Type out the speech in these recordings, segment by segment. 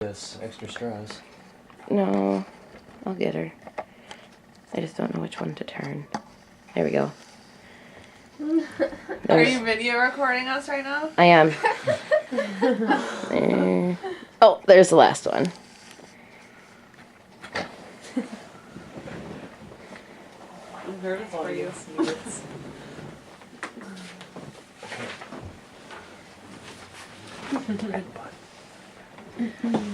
This extra straws. No, I'll get her. I just don't know which one to turn. There we go. Are you video recording us right now? I am. There. Oh, there's the last one. I'm nervous for you.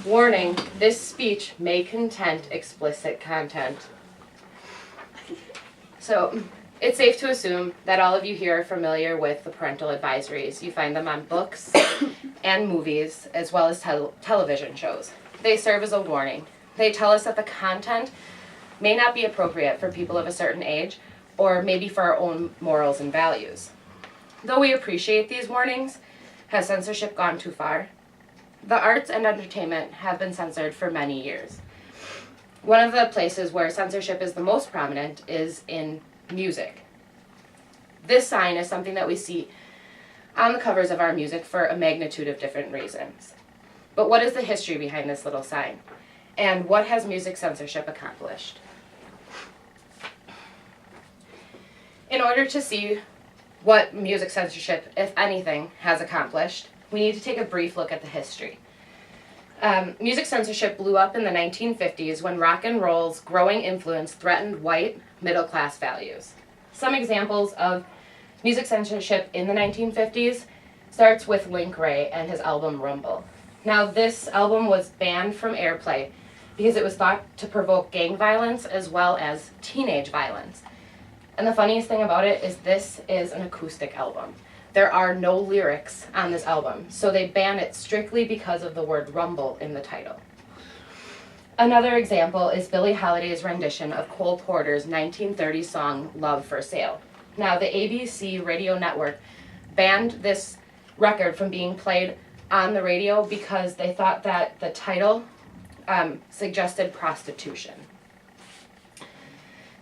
Warning, this speech may contain explicit content. So, it's safe to assume that all of you here are familiar with the parental advisories. You find them on books and movies, as well as television shows. They serve as a warning. They tell us that the content may not be appropriate for people of a certain age, or maybe for our own morals and values. Though we appreciate these warnings, has censorship gone too far? The arts and entertainment have been censored for many years. One of the places where censorship is the most prominent is in music. This sign is something that we see on the covers of our music for a magnitude of different reasons. But what is the history behind this little sign? And what has music censorship accomplished? In order to see what music censorship, if anything, has accomplished, we need to take a brief look at the history. Music censorship blew up in the 1950s when rock and roll's growing influence threatened white, middle-class values. Some examples of music censorship in the 1950s starts with Link Wray and his album Rumble. Now, this album was banned from airplay because it was thought to provoke gang violence as well as teenage violence. And the funniest thing about it is this is an acoustic album. There are no lyrics on this album, so they ban it strictly because of the word rumble in the title. Another example is Billie Holiday's rendition of Cole Porter's 1930 song, Love for Sale. Now, the ABC radio network banned this record from being played on the radio because they thought that the title suggested prostitution.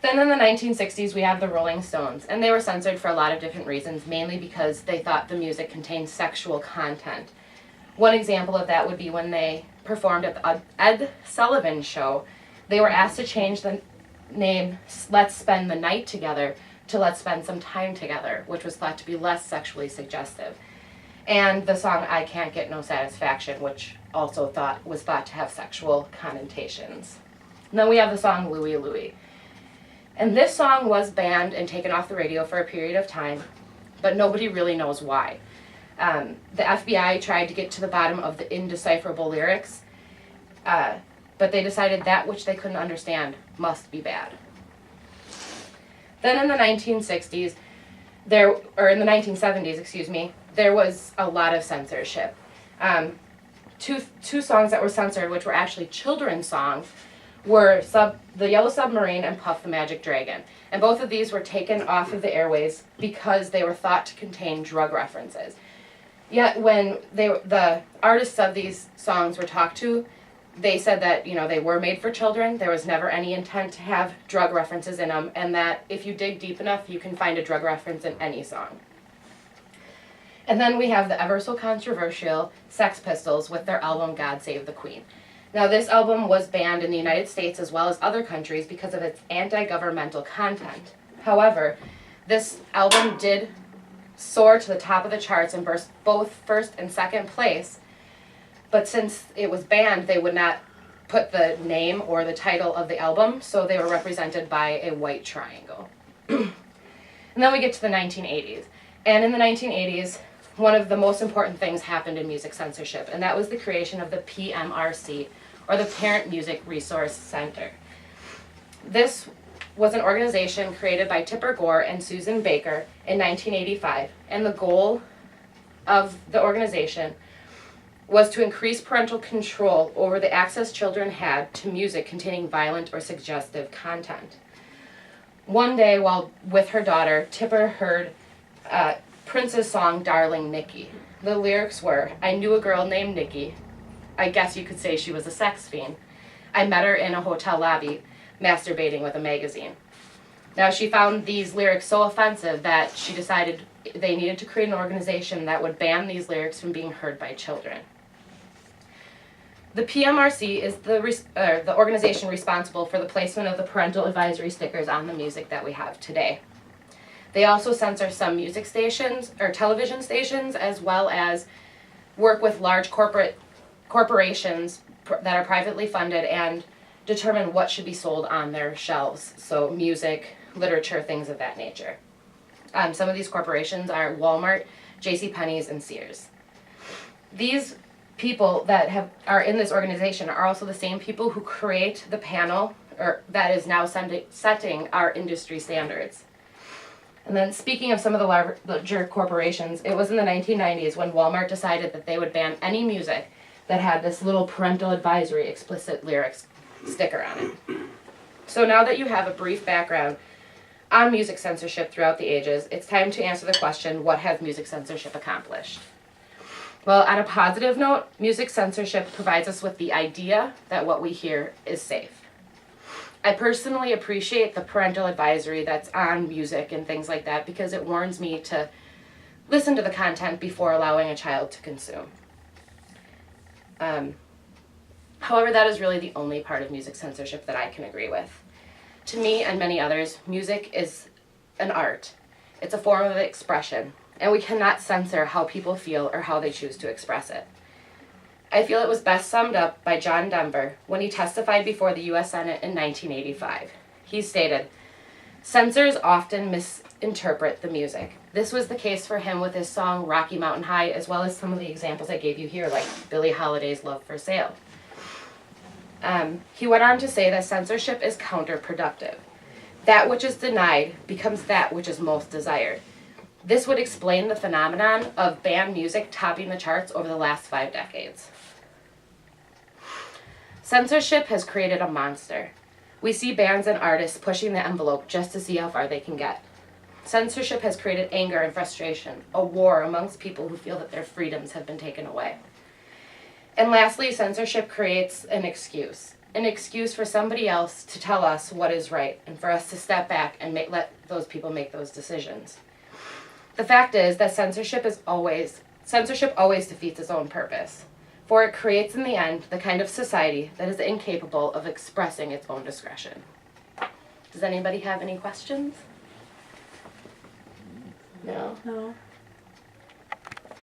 Then in the 1960s, we have the Rolling Stones, and they were censored for a lot of different reasons, mainly because they thought the music contained sexual content. One example of that would be when they performed at the Ed Sullivan Show. They were asked to change the name Let's Spend the Night Together to Let's Spend Some Time Together, which was thought to be less sexually suggestive. And the song I Can't Get No Satisfaction, which also was thought to have sexual connotations. And then we have the song Louie Louie. And this song was banned and taken off the radio for a period of time, but nobody really knows why. The FBI tried to get to the bottom of the indecipherable lyrics, but they decided that which they couldn't understand must be bad. Then in the 1970s, there was a lot of censorship. Two songs that were censored, which were actually children's songs, were The Yellow Submarine and Puff the Magic Dragon. And both of these were taken off of the airways because they were thought to contain drug references. Yet when the artists of these songs were talked to, they said that, they were made for children, there was never any intent to have drug references in them, and that if you dig deep enough, you can find a drug reference in any song. And then we have the ever so controversial Sex Pistols with their album God Save the Queen. Now, this album was banned in the United States as well as other countries because of its anti-governmental content. However, this album did soar to the top of the charts and burst both first and second place, but since it was banned, they would not put the name or the title of the album, so they were represented by a white triangle. And then we get to the 1980s. And in the 1980s, one of the most important things happened in music censorship, and that was the creation of the PMRC, or the Parent Music Resource Center. This was an organization created by Tipper Gore and Susan Baker in 1985, and the goal of the organization was to increase parental control over the access children had to music containing violent or suggestive content. One day, while with her daughter, Tipper heard Prince's song, Darling Nikki. The lyrics were, I knew a girl named Nikki. I guess you could say she was a sex fiend. I met her in a hotel lobby, masturbating with a magazine. Now, she found these lyrics so offensive that she decided they needed to create an organization that would ban these lyrics from being heard by children. The PMRC is the organization responsible for the placement of the parental advisory stickers on the music that we have today. They also censor some music stations or television stations, as well as work with large corporations that are privately funded and determine what should be sold on their shelves. So music, literature, things of that nature. Some of these corporations are Walmart, JCPenney's, and Sears. These people that are in this organization are also the same people who create the panel that is now setting our industry standards. And then speaking of some of the larger corporations, it was in the 1990s when Walmart decided that they would ban any music that had this little parental advisory explicit lyrics sticker on it. So now that you have a brief background on music censorship throughout the ages, it's time to answer the question, what has music censorship accomplished? Well, on a positive note, music censorship provides us with the idea that what we hear is safe. I personally appreciate the parental advisory that's on music and things like that because it warns me to listen to the content before allowing a child to consume. However, that is really the only part of music censorship that I can agree with. To me and many others, music is an art. It's a form of expression, and we cannot censor how people feel or how they choose to express it. I feel it was best summed up by John Denver when he testified before the U.S. Senate in 1985. He stated, "Censors often misinterpret the music. This was the case for him with his song Rocky Mountain High, as well as some of the examples I gave you here, like Billie Holiday's Love for Sale." He went on to say that censorship is counterproductive. That which is denied becomes that which is most desired. This would explain the phenomenon of banned music topping the charts over the last 5 decades. Censorship has created a monster. We see bands and artists pushing the envelope just to see how far they can get. Censorship has created anger and frustration, a war amongst people who feel that their freedoms have been taken away. And lastly, censorship creates an excuse for somebody else to tell us what is right and for us to step back and let those people make those decisions. The fact is that censorship always defeats its own purpose, for it creates in the end the kind of society that is incapable of expressing its own discretion. Does anybody have any questions? No? No.